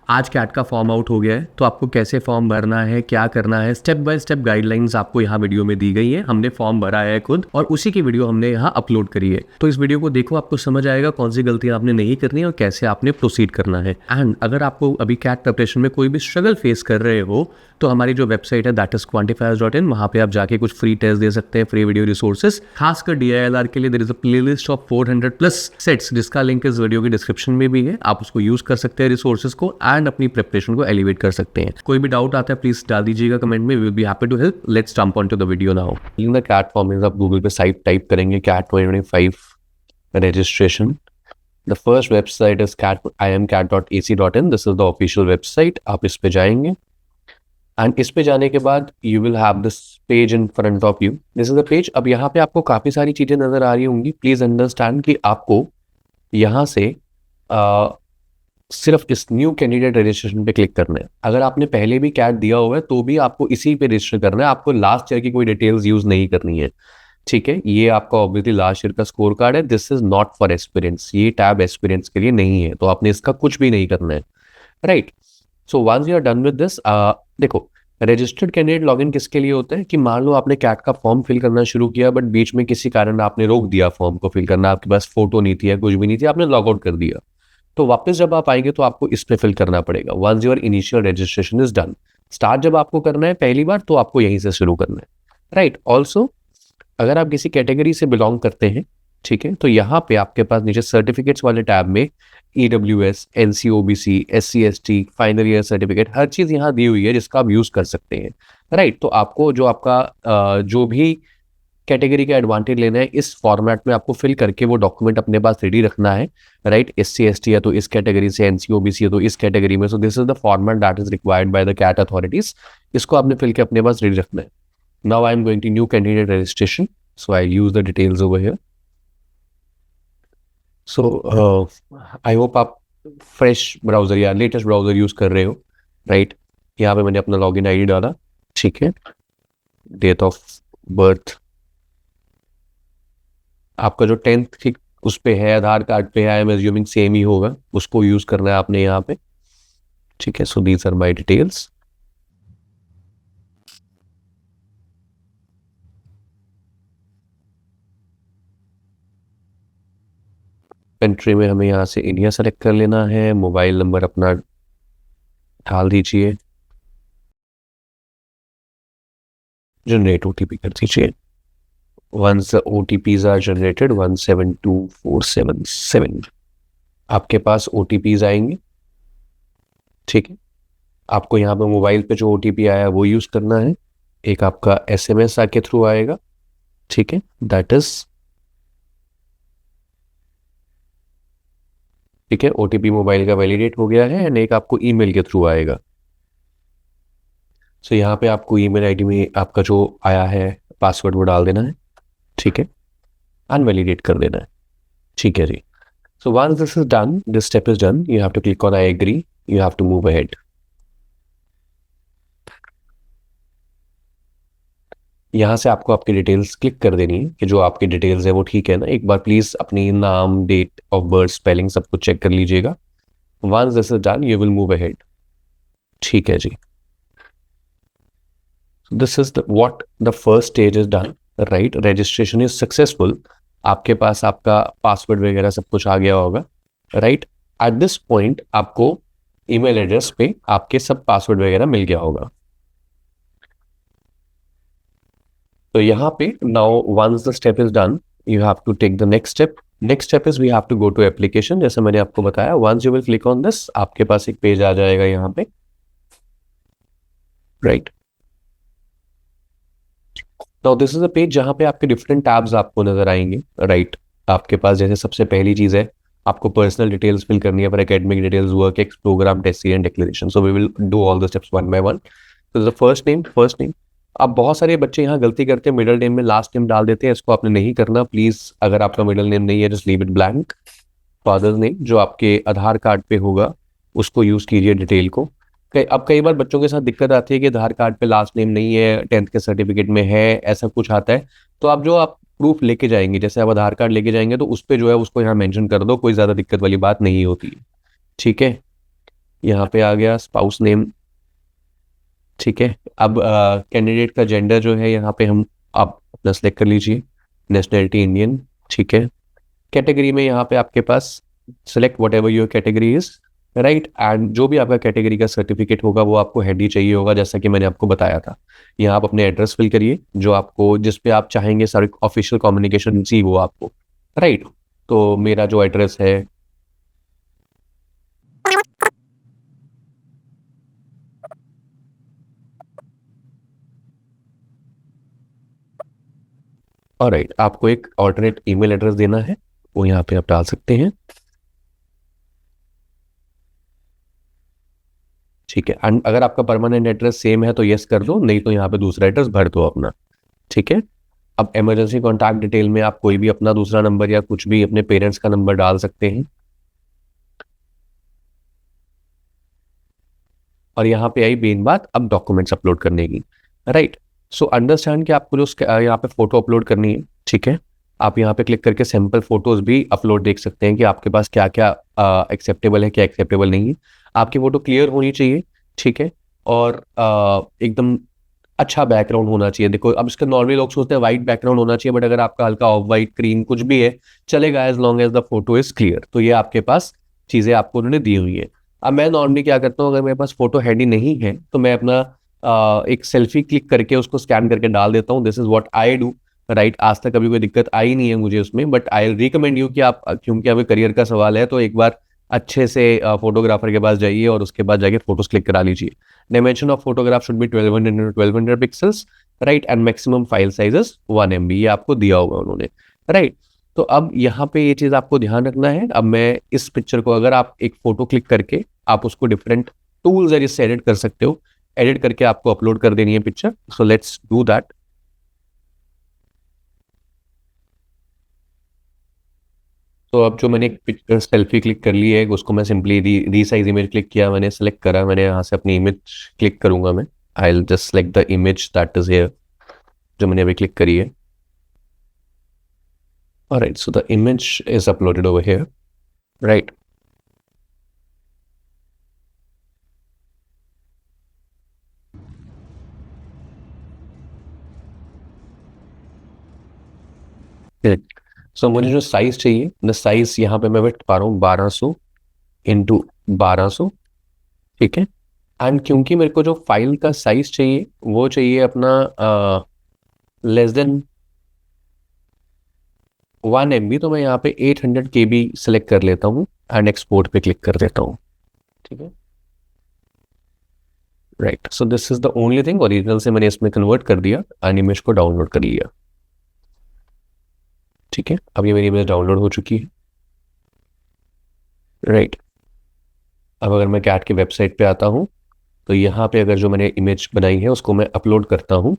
आज कैट का form out हो गया है, तो आपको कैसे फॉर्म भरना है, क्या करना है, स्टेप बाय स्टेप गाइडलाइंस आपको यहाँ वीडियो में दी गई है। हमने फॉर्म भरा है खुद और उसी की वीडियो हमने यहाँ अपलोड करी है। तो इस वीडियो को देखो, आपको समझ आएगा कौन सी गलतियां आपने नहीं करनी है और कैसे आपने प्रोसीड करना है। एंड अगर आपको अभी कैट प्रिपरेशन में कोई भी स्ट्रगल फेस कर रहे हो तो हमारी जो वेबसाइट है दैट इज quantifiers.in, वहाँ पे आप जाके कुछ फ्री टेस्ट दे सकते हैं, फ्री वीडियो रिसोर्सेज। खासकर DILR के लिए there is a playlist of 400 plus sets जिसका लिंक इस वीडियो की डिस्क्रिप्शन में भी है। आप उसको यूज कर सकते हैं रिसोर्सेज को एंड अपनी प्रिपरेशन को एलिवेट कर सकते हैं। कोई भी डाउट आता है प्लीज डाल दीजिएगा कमेंट में, we will be happy to help. Let's jump on to the video now. In the CAT form is, आप गूगल पे साइट टाइप करेंगे CAT 2025 registration. The first website is imcat.ac.in. This is the official website. आप इस पे जाएंगे and इस पे जाने के बाद you will have this page in front of you. This is the page. अब यहाँ पे आपको काफ़ी सारी चीज़ें नज़र आ रही होंगी। प्लीज़ अंडरस्टैंड कि आपको यहाँ से सिर्फ इस न्यू कैंडिडेट रजिस्ट्रेशन पे क्लिक करना है। अगर आपने पहले भी कैट दिया हुआ है तो भी आपको इसी पे रजिस्टर करना है। आपको लास्ट ईयर की कोई डिटेल्स यूज़ नहीं करनी है, ठीक है। ये आपका ऑब्वियसली लास्ट ईयर का स्कोर कार्ड है। This is not for experience, ये टैब एक्सपीरियंस के लिए नहीं है, तो आपने इसका कुछ भी नहीं करना है, right. So once you are done with this, देखो रजिस्टर्ड कैंडिडेट लॉगिन किसके लिए होता है कि मान लो आपने कैट का फॉर्म फिल करना शुरू किया बट बीच में किसी कारण आपने रोक दिया फॉर्म को फिल करना, आपके पास फोटो नहीं थी या कुछ भी नहीं थी, आपने लॉग आउट कर दिया, तो वापस जब आप आएंगे तो आपको इस पे फिल करना पड़ेगा। Once your initial registration is done, start जब आपको करना है पहली बार तो आपको यहीं से शुरू करना है, राइट। ऑल्सो अगर आप किसी कैटेगरी से बिलोंग करते हैं, ठीक है, तो यहाँ पे आपके पास नीचे सर्टिफिकेट्स वाले टैब में EWS, NCOBC, SC/ST, final year certificate, हर चीज़ यहाँ दी हुई है जिसका आप यूज़ कर सकते हैं, राइट। तो आपको जो आपका जो भी कैटेगरी का एडवांटेज लेना है इस फॉर्मेट में आपको फिल करके वो डॉक्यूमेंट अपने पास रेडी रखना है, राइट। SC/ST है तो इस कैटेगरी से, NCOBC है तो इस कैटेगरी में। So this is the format that is required by the CAT authorities. इसको आपने फिल के अपने पास रेडी रखना है। Now I am going to new candidate registration. So I use the details over here. So I hope आप fresh browser या latest browser use कर रहे हो, right? यहाँ पे मैंने अपना login ID डाला, ठीक है। Date of birth आपका जो 10th की उस पे है, आधार कार्ड पे है, आई एम एज्यूमिंग सेम ही होगा, उसको यूज करना है आपने यहाँ पे, ठीक है। So these are my details. Country में हमें यहाँ से इंडिया सेलेक्ट कर लेना है। मोबाइल नंबर अपना डाल दीजिए, जनरेट OTP कर दीजिए। Once the OTPs are generated 172477, आपके पास OTPs आएंगे, ठीक है। आपको यहाँ पे मोबाइल पे जो OTP आया वो यूज करना है। एक आपका SMS आके थ्रू आएगा, ठीक है, दैट इज, ठीक है, OTP मोबाइल का वैलिडेट हो गया है एंड एक आपको ईमेल के थ्रू आएगा। सो यहाँ पे आपको ईमेल आईडी में आपका जो आया है पासवर्ड वो डाल देना है, ठीक है, अनवैलिडेट कर देना है, ठीक है जी। So once this is done, this step is done, you have to click on I agree, you have to move ahead. यहाँ से आपको आपकी डिटेल्स क्लिक कर देनी है कि जो आपकी डिटेल्स है वो ठीक है ना। एक बार प्लीज अपनी नाम, डेट ऑफ बर्थ, स्पेलिंग सब कुछ चेक कर लीजिएगा। Once this is done you will move ahead, ठीक है जी। This is what the first stage is done, right. Registration is successful, आपके पास आपका पासवर्ड वगैरह सब कुछ आ गया होगा, राइट। एट दिस पॉइंट आपको ईमेल एड्रेस पे आपके सब पासवर्ड वगैरह मिल गया होगा। तो यहाँ पे now once the step is done you have to take the next step. Next step is we have to go to application. जैसे मैंने आपको बताया, once you will click on this आपके पास एक पेज आ जाएगा यहाँ पे, right. Now this is a page जहाँ पे आपके डिफरेंट टैब्स आपको नजर आएंगे, राइट। आपके पास जैसे सबसे पहली चीज है आपको पर्सनल डिटेल्स फिल करनी है, for academic details, work ex, programme, test serial, declaration. So we will do all the steps one by one. तो द फर्स्ट नेम। अब बहुत सारे बच्चे यहाँ गलती करते हैं, मिडिल नेम में लास्ट नेम डाल देते हैं, इसको आपने नहीं करना प्लीज। अगर आपका मिडिल नेम नहीं है just leave it blank. Father's name जो आपके आधार कार्ड पे होगा उसको यूज कीजिए डिटेल को। अब कई बार बच्चों के साथ दिक्कत आती है कि आधार कार्ड पे लास्ट नेम नहीं है, 10th के सर्टिफिकेट में है, ऐसा कुछ आता है। तो आप जो आप प्रूफ लेके जाएंगे, जैसे आप आधार कार्ड लेके जाएंगे तो उस पर जो है उसको यहाँ मेंशन कर दो, कोई ज्यादा दिक्कत वाली बात नहीं होती है, ठीक है। यहाँ पे आ गया स्पाउस नेम, ठीक है। अब कैंडिडेट का जेंडर जो है यहाँ पे हम आप अपना सेलेक्ट कर लीजिए, नेशनलिटी इंडियन, ठीक है। कैटेगरी में यहाँ पे आपके पास select whatever your category is, right. And जो भी आपका कैटेगरी का सर्टिफिकेट होगा वो आपको हैंडी चाहिए होगा, जैसा कि मैंने आपको बताया था। यहाँ आप अपने एड्रेस फिल करिए जो आपको, जिस पे आप चाहेंगे सारी ऑफिशियल कम्युनिकेशन सी वो आपको, राइट। तो मेरा जो एड्रेस है, ऑलराइट, आपको एक ऑल्टरनेट ईमेल एड्रेस देना है, वो यहाँ पे आप डाल सकते हैं, ठीक है। एंड अगर आपका परमानेंट एड्रेस सेम है तो यस कर दो, नहीं तो यहाँ पे दूसरा एड्रेस भर दो अपना, ठीक है। अब इमरजेंसी कॉन्टैक्ट डिटेल में आप कोई भी अपना दूसरा नंबर या कुछ भी अपने पेरेंट्स का नंबर डाल सकते हैं। और यहाँ पे आई मेन बात अब डॉक्यूमेंट्स अपलोड करने की, राइट। सो अंडरस्टैंड कि आपको जो यहाँ पे फोटो अपलोड करनी है, ठीक है। आप यहाँ पे क्लिक करके सैंपल फोटोज भी अपलोड देख सकते हैं कि आपके पास क्या क्या एक्सेप्टेबल है, क्या एक्सेप्टेबल नहीं है। आपकी फोटो क्लियर होनी चाहिए, ठीक है। और एकदम अच्छा बैकग्राउंड होना चाहिए। देखो अब इसका नॉर्मली लोग सोचते हैं वाइट बैकग्राउंड होना चाहिए, बट अगर आपका हल्का ऑफ वाइट क्रीम कुछ भी है चलेगा, as long as the photo is clear. तो ये आपके पास चीजें आपको उन्होंने दी हुई है। अब मैं नॉर्मली क्या करता हूँ, अगर मेरे पास फोटो हैंडी नहीं है तो मैं अपना एक सेल्फी क्लिक करके उसको स्कैन करके डाल देता हूँ। This is what I do, right. आज तक कभी कोई दिक्कत आई नहीं है मुझे उसमें, बट आई रिकमेंड यू कि आप, क्योंकि अभी करियर का सवाल है, तो एक बार अच्छे से फोटोग्राफर के पास जाइए और उसके बाद जाके फोटोज क्लिक करा लीजिए। Dimension of photograph should be 1200 pixels, right. And maximum file sizes 1 MB, ये आपको दिया होगा उन्होंने, राइट। तो अब यहाँ पे ये चीज आपको ध्यान रखना है। अब मैं इस पिक्चर को, अगर आप एक फोटो क्लिक करके आप उसको डिफरेंट टूल्स है जिससे एडिट कर सकते हो, एडिट करके आपको अपलोड कर देनी है picture. So let's do that. तो अब जो मैंने एक पिक्चर सेल्फी क्लिक कर ली है, उसको मैं सिंपली रीसाइज इमेज क्लिक किया, मैंने सेलेक्ट करा, मैंने यहाँ से अपनी इमेज क्लिक करूंगा मैं। I will just select the image that is here, जो मैंने अभी क्लिक करी है। Alright, so the image is uploaded over here, right. So मुझे जो साइज चाहिए, द साइज यहाँ पे मैं बैठ पा रहा हूँ 1200 इंटू 1200, ठीक है। एंड क्योंकि मेरे को जो फाइल का साइज चाहिए वो चाहिए अपना लेस देन 1 MB, तो मैं यहाँ पे 800 KB सेलेक्ट कर लेता हूँ एंड एक्सपोर्ट पे क्लिक कर देता हूँ, ठीक है, right. So this is the only thing, original से मैंने इसमें कन्वर्ट कर दिया एंड इमेज को डाउनलोड कर लिया, ठीक है। अब ये मेरी इमेज डाउनलोड हो चुकी है, राइट। अब अगर मैं कैट की वेबसाइट पे आता हूँ तो यहाँ पे अगर जो मैंने इमेज बनाई है उसको मैं अपलोड करता हूँ,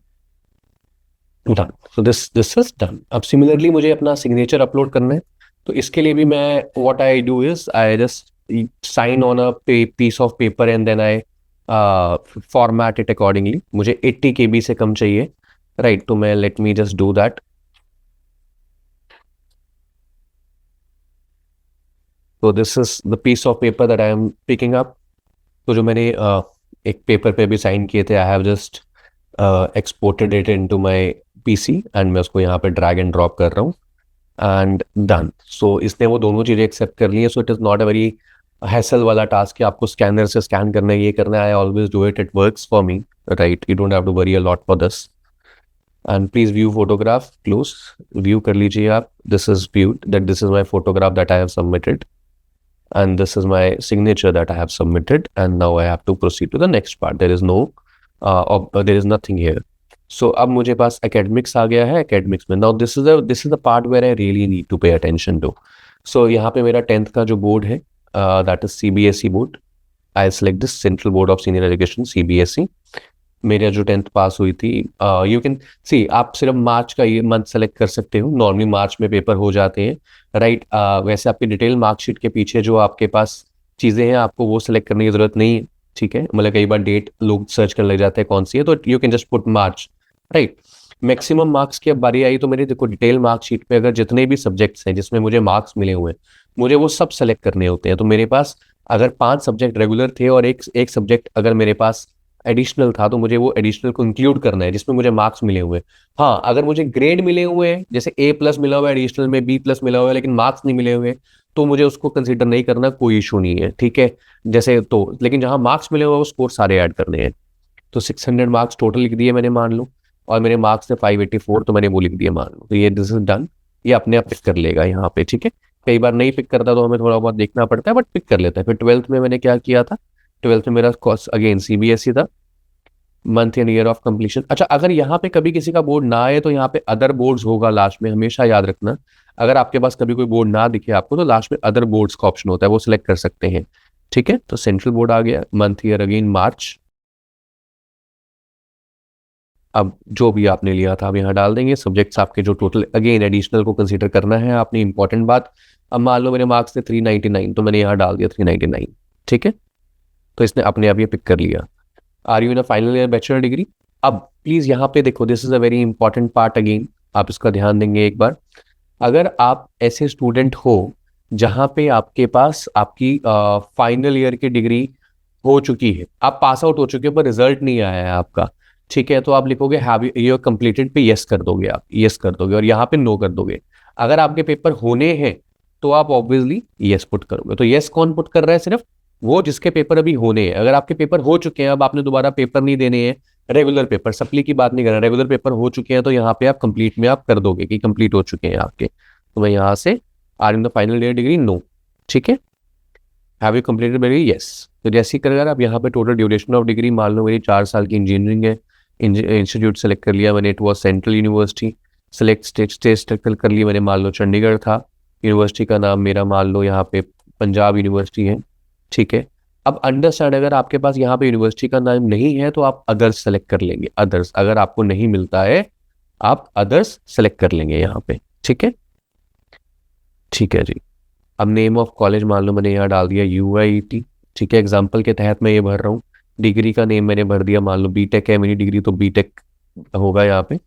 done. So this is done. अब सिमिलरली मुझे अपना सिग्नेचर अपलोड करना है, तो इसके लिए भी मैं what I do is I just sign on a piece of paper and then I format it accordingly. मुझे 80 KB से कम चाहिए, राइट। तो मैं let me just do that. तो this is the piece of paper that I am picking up. तो जो मैंने एक पेपर पे भी साइन किए थे, I have just exported it into my PC and मैं उसको यहाँ पे ड्रैग एंड ड्रॉप कर रहा हूँ एंड डन। सो इसने वो दोनों चीज़ें एक्सेप्ट कर ली है। So it is not a very hassle वाला टास्क कि आपको स्कैनर से स्कैन करना है, ये करना है। I always do it, it works for me, right. You don't have to worry a lot for this. And please view photograph close, view कर लीजिए आप। This is viewed that this is my photograph that I have submitted and this is my signature that I have submitted, and now I have to proceed to the next part. There is no there is nothing here. So अब मुझे पास academics आ गया है। academics में now this is the part where I really need to pay attention to. So यहाँ पे मेरा 10th का जो बोर्ड है, that is CBSE board. I select this Central Board of Senior Education, CBSE. मेरा जो 10th पास हुई थी, यू कैन सी, आप सिर्फ मार्च का ये मंथ सेलेक्ट कर सकते हो। नॉर्मली मार्च में पेपर हो जाते हैं, राइट। वैसे आपकी डिटेल मार्कशीट के पीछे जो आपके पास चीज़ें हैं आपको वो सेलेक्ट करने की ज़रूरत नहीं है, ठीक है। मतलब कई बार डेट लोग सर्च करने लग जाते हैं कौन सी है, तो you can just put March, right. Maximum marks की अब बारी आई, तो मेरी देखो डिटेल मार्कशीट पे अगर जितने भी सब्जेक्ट्स हैं जिसमें मुझे मार्क्स मिले हुए हैं, मुझे वो सब सेलेक्ट करने होते हैं। तो मेरे पास अगर 5 सब्जेक्ट रेगुलर थे और एक एक सब्जेक्ट अगर मेरे पास एडिशनल था, तो मुझे वो एडिशनल को इंक्लूड करना है जिसमें मुझे मार्क्स मिले हुए हैं। हाँ, अगर मुझे ग्रेड मिले हुए हैं, जैसे A+ मिला हुआ है एडिशनल में, B+ मिला हुआ है लेकिन मार्क्स नहीं मिले हुए, तो मुझे उसको कंसिडर नहीं करना, कोई इशू नहीं है, ठीक है। जैसे तो लेकिन जहां मार्क्स मिले हुए हैं वो स्कोर सारे ऐड करने हैं। तो 600 मार्क्स टोटल लिख दिए मैंने, मान लो, और मेरे मार्क्स थे 584, तो मैंने वो लिख दिए, मान लो। तो ये दिस इज डन। ये अपने आप पिक कर लेगा यहाँ पे, ठीक है। कई बार नहीं पिक करता तो हमें थोड़ा बहुत देखना पड़ता है, बट पिक कर लेता है। फिर 12th में मैंने क्या किया था, 12th में मेरा कोर्स अगेन CBSE था, month and year of completion. अच्छा, अगर यहाँ पे कभी किसी का बोर्ड ना आए तो यहाँ पे अदर बोर्ड्स होगा लास्ट में, हमेशा याद रखना। अगर आपके पास कभी कोई बोर्ड ना दिखे आपको, तो लास्ट में अदर बोर्ड्स का ऑप्शन होता है, वो सिलेक्ट कर सकते हैं, ठीक है। तो सेंट्रल बोर्ड आ गया, मंथ ईयर अगेन मार्च। अब जो भी आपने लिया था, अब यहाँ डाल देंगे सब्जेक्ट्स आपके जो टोटल, अगेन एडिशनल को कंसीडर करना है आपने, इंपॉर्टेंट बात। अब मान लो मेरे मार्क्स थे 399, तो मैंने यहाँ डाल दिया 399, ठीक है। तो इसने अपने आप ये पिक कर लिया। Are you in a final year bachelor degree? अब प्लीज यहाँ पे देखो, this is a very important part, again आप इसका ध्यान देंगे एक बार। अगर आप ऐसे स्टूडेंट हो जहाँ पे आपके पास आपकी फाइनल ईयर की डिग्री हो चुकी है, आप पास आउट हो चुके हो पर रिजल्ट नहीं आया है आपका, ठीक है, तो आप लिखोगे हैव यू कंप्लीटेड पे यस कर दोगे, आप यस कर दोगे, और यहाँ पे नो कर दोगे। अगर आपके पेपर होने हैं तो आप ऑब्वियसली यस पुट करोगे। तो यस कौन पुट कर रहा है? सिर्फ वो जिसके पेपर अभी होने हैं। अगर आपके पेपर हो चुके हैं, अब आपने दोबारा पेपर नहीं देने हैं, रेगुलर पेपर, सप्ली की बात नहीं कर रहा, रेगुलर पेपर हो चुके हैं, तो यहाँ पे आप कंप्लीट में आप कर दोगे कि कंप्लीट हो चुके हैं आपके। तो मैं यहाँ से are in the final year degree, no, ठीक है। Have you completed degree? Yes. तो जैसे ही करेगा आप यहाँ पे टोटल ड्यूरेशन ऑफ डिग्री, मान लो मेरी 4 साल की इंजीनियरिंग है, इंस्टीट्यूट सेलेक्ट कर लिया मैंने, it was central university. Select state select कर लिया मैंने, मान लो चंडीगढ़ था। यूनिवर्सिटी का नाम मेरा मान लो यहाँ पे पंजाब यूनिवर्सिटी है, ठीक है। अब अंडरस्टैंड, अगर आपके पास यहाँ पे यूनिवर्सिटी का नाम नहीं है तो आप अदर्स सेलेक्ट कर लेंगे, अदर्स। अगर आपको नहीं मिलता है आप अदर्स सेलेक्ट कर लेंगे यहाँ पे, ठीक है, ठीक है जी। अब नेम ऑफ कॉलेज मान लो मैंने यहाँ डाल दिया UIET, ठीक है। एग्जाम्पल के तहत मैं ये भर रहा हूँ। डिग्री का नेम मैंने भर दिया, मान लो बीटेक है मेरी डिग्री, तो बीटेक होगा यहाँ पे।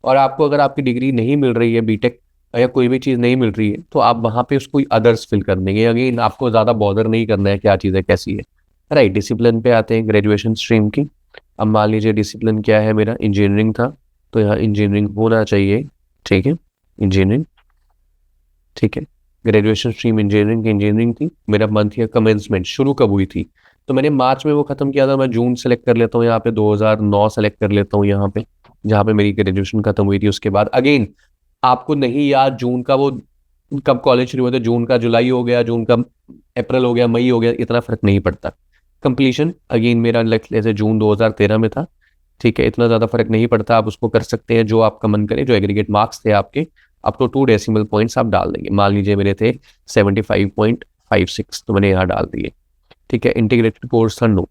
और आपको अगर आपकी डिग्री नहीं मिल रही है, बीटेक या कोई भी चीज़ नहीं मिल रही है, तो आप वहाँ पे उसको अदर्स फिल कर देंगे। अगेन आपको ज़्यादा बॉदर नहीं करना है क्या चीज़ है कैसी है, राइट। डिसिप्लिन पे आते हैं, ग्रेजुएशन स्ट्रीम की। अब मान लीजिए डिसिप्लिन क्या है मेरा, इंजीनियरिंग था, तो यहाँ इंजीनियरिंग होना चाहिए, ठीक है, इंजीनियरिंग, ठीक है। ग्रेजुएशन स्ट्रीम इंजीनियरिंग की इंजीनियरिंग थी। मेरा मंथ या कमेंसमेंट शुरू कब हुई थी, तो मैंने मार्च में वो खत्म किया था। मैं जून सेलेक्ट कर लेता हूँ यहाँ पे, 2009 सेलेक्ट कर लेता हूँ यहाँ पे, जहाँ पे मेरी ग्रेजुएशन खत्म हुई थी। उसके बाद अगेन आपको नहीं याद जून का वो कब कॉलेज शुरू हुआ था, जून का जुलाई हो गया, जून का अप्रैल हो गया, मई हो गया, इतना फर्क नहीं पड़ता। कंप्लीशन अगेन मेरा जैसे जून 2013 में था, ठीक है, इतना ज़्यादा फर्क नहीं पड़ता। आप उसको कर सकते हैं जो आपका मन करे, जो एग्रीगेट मार्क्स थे आपके, अप टू 2 डेसिमल पॉइंट्स आप डाल देंगे। मान लीजिए मेरे थे 75.56, तो मैंने यहाँ डाल दिए, ठीक है। इंटीग्रेटेड कोर्स था, नो,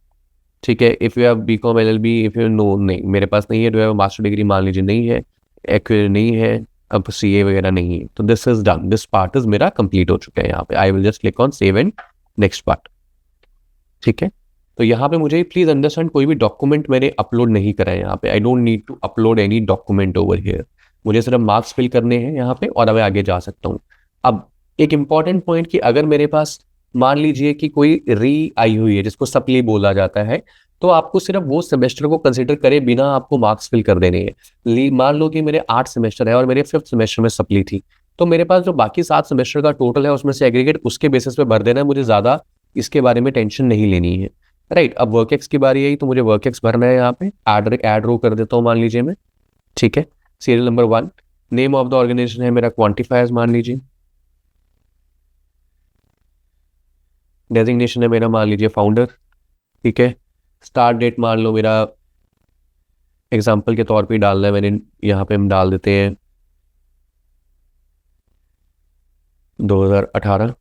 ठीक है। If you have BCom LLB, if you know, नहीं मेरे पास नहीं है। जो है मास्टर डिग्री मान लीजिए नहीं है, एक्वे नहीं है, अब CA वगैरह नहीं है, तो this is done, this part is मेरा कंप्लीट हो चुका है। यहाँ पे आई will just click on save and next part, ठीक है। तो यहाँ पे मुझे प्लीज अंडरस्टैंड, कोई भी डॉक्यूमेंट मैंने अपलोड नहीं करा है यहाँ पे। I don't need to upload any document over here. मुझे सिर्फ मार्क्स फिल करने हैं यहाँ पे और मैं आगे जा सकता हूँ। अब एक इंपॉर्टेंट पॉइंट कि अगर मेरे पास मान लीजिए कि कोई री आई हुई है जिसको सप्ली बोला जाता है, तो आपको सिर्फ वो सेमेस्टर को कंसिडर करे बिना आपको मार्क्स फिल कर देने हैं। मान लो कि मेरे 8 सेमेस्टर है और मेरे 5th सेमेस्टर में सप्ली थी, तो मेरे पास जो बाकी 7 सेमेस्टर का टोटल है उसमें से एग्रीगेट उसके बेसिस पे भर देना है। मुझे ज़्यादा इसके बारे में टेंशन नहीं लेनी है, राइट। अब वर्क एक्स की बारी आई, तो मुझे वर्क एक्स भरना है। यहाँ पे एड रो कर देता हूँ मान लीजिए मैं, ठीक है। Serial number 1, name of the organisation है मेरा क्वांटिफायर्स मान लीजिए, डेजिग्नेशन है मेरा मान लीजिए फाउंडर, ठीक है। स्टार्ट डेट मान लो मेरा एग्जाम्पल के तौर पे डालना है मैंने, यहाँ पे हम डाल देते हैं 2018,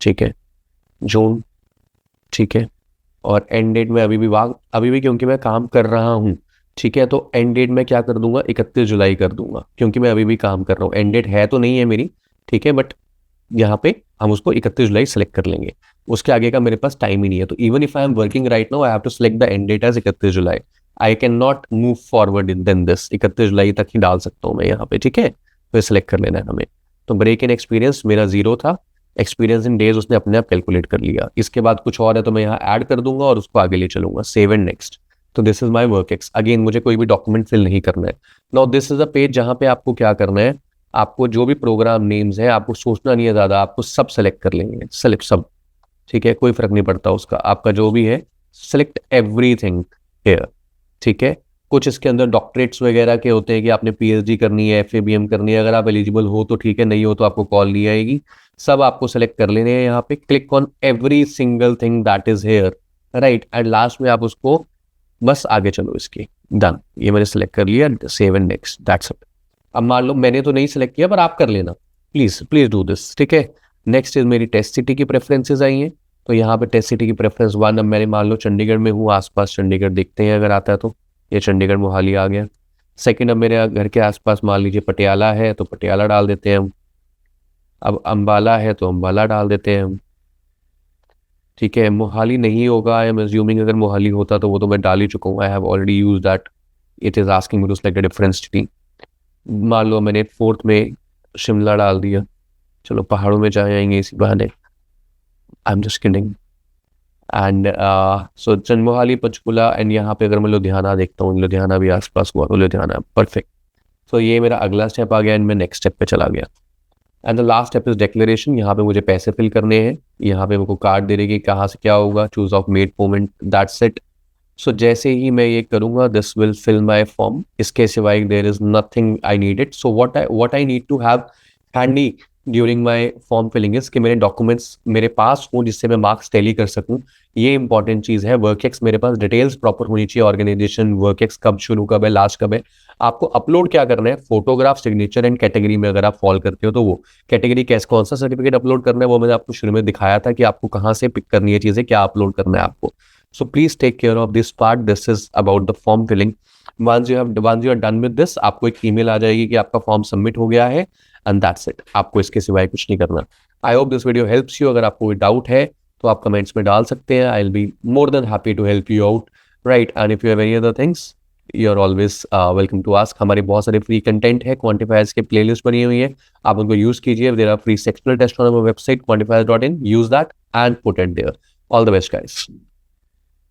ठीक है, जून, ठीक है। और एंड डेट में अभी भी क्योंकि मैं काम कर रहा हूँ, ठीक है, तो एंड डेट मैं क्या कर दूंगा, 31 जुलाई कर दूंगा, क्योंकि मैं अभी भी काम कर रहा हूँ। एंड डेट है तो नहीं है मेरी, ठीक है, बट यहाँ पे हम उसको 31 जुलाई सेलेक्ट कर लेंगे। उसके आगे का मेरे पास टाइम ही नहीं है, तो even if I am working right now I have to select the end date as 31 July. I can not move forward in then this, 31 जुलाई तक ही डाल सकता हूँ मैं यहाँ पे, ठीक है। तो सेलेक्ट कर लेना है हमें। तो ब्रेक इन एक्सपीरियंस मेरा 0 था, एक्सपीरियंस इन डेज उसने अपने आप कैलकुलेट कर लिया। इसके बाद कुछ और है तो मैं यहाँ ऐड कर दूंगा और उसको आगे ले चलूंगा, सेव एंड नेक्स्ट। तो this is my work ex. Again मुझे कोई भी डॉक्यूमेंट फिल नहीं करना है। Now this is a page जहाँ पे आपको क्या करना है, आपको जो भी प्रोग्राम नेम्स है आपको सोचना नहीं है ज़्यादा, आपको सब सेलेक्ट कर लेंगे, सेलेक्ट सब, ठीक है, कोई फर्क नहीं पड़ता उसका, आपका जो भी है सेलेक्ट एवरीथिंग हियर, ठीक है। कुछ इसके अंदर डॉक्टरेट्स वगैरह के होते हैं कि आपने पीएचडी करनी है, एफएबीएम करनी है, अगर आप एलिजिबल हो तो ठीक है, नहीं हो तो आपको कॉल नहीं आएगी। सब आपको सेलेक्ट कर लेने हैं यहाँ पे, click on every single thing that is here, right, and last में आप उसको बस आगे चलो इसकी, डन, ये मैंने सेलेक्ट कर लिया, save and next, that's it. अब मान लो मैंने तो नहीं सेलेक्ट किया पर आप कर लेना, प्लीज प्लीज डू दिस, ठीक है। नेक्स्ट इज मेरी टेस्ट सिटी की प्रेफरेंसेज आई हैं, तो यहाँ पे टेस्ट सिटी की प्रेफरेंस 1, अब मैंने मान लो चंडीगढ़ में हूँ, आसपास चंडीगढ़ देखते हैं अगर आता है तो, ये चंडीगढ़ मोहाली आ गया। सेकंड, अब मेरे घर के आसपास मान लीजिए पटियाला है तो पटियाला डाल देते हैं हम, अब अंबाला है तो अंबाला डाल देते हैं हम, ठीक है। मोहाली नहीं होगा, आई एम अज्यूमिंग, अगर मोहाली होता तो वो तो मैं डाल ही चुका हूँ, I have already use that, it is asking me to select a different city. मान लो मैंने फोर्थ में शिमला डाल दिया, चलो पहाड़ों में जा आएंगे इसी बहाने, I am just kidding. And so चंदमोहाली, पंचकुला, एंड यहाँ पे अगर मैं लुधियाना देखता हूँ, लुधियाना भी आसपास हुआ तो लुधियाना, परफेक्ट। तो ये मेरा अगला स्टेप आ गया एंड मैं नेक्स्ट स्टेप पे चला गया। And the last step is declaration. यहाँ पे मुझे पैसे फिल करने हैं, यहाँ पे मेरे को कार्ड दे देगी कहाँ से क्या होगा, choose of made payment, that's it. So जैसे ही मैं ये करूँगा this will fill my form, इसके सिवाय there is nothing I need it. So what I need to have handy during my form filling is कि मेरे डॉक्यूमेंट्स मेरे पास हों जिससे मैं मार्क्स टैली कर सकूं, ये इंपॉर्टेंट चीज़ है। वर्कएक्स मेरे पास डिटेल्स प्रॉपर होनी चाहिए, ऑर्गेनाइजेशन, वर्कएक्स कब शुरू कब है, लास्ट कब है। आपको अपलोड क्या करना है, फोटोग्राफ, सिग्नेचर एंड कैटेगरी में अगर आप फॉलो करते हो तो वो कैटेगरी कैसे, कौन सा सर्टिफिकेट अपलोड करना है वो मैंने आपको शुरू में दिखाया था कि आपको कहाँ से पिक करनी है चीज़ें, क्या अपलोड करना है आपको। So please take care of this part, this is about the form filling. once you are done with this, आपको एक ईमेल आ जाएगी कि आपका फॉर्म सबमिट हो गया है, एंड दैट्स इट, आपको इसके सिवाय कुछ नहीं करना। I hope this video helps you. अगर आपको कोई डाउट है तो आप कमेंट्स में डाल सकते हैं, I will be more than happy to help you out, right. And if you have any other things you are always welcome to ask. हमारे बहुत सारे फ्री कंटेंट है, क्वांटिफायर्स के प्लेलिस्ट बनी हुई है, आप उनको यूज कीजिए। There are free sectional test on our website quantifiers.in, use that and put it there. All the best guys.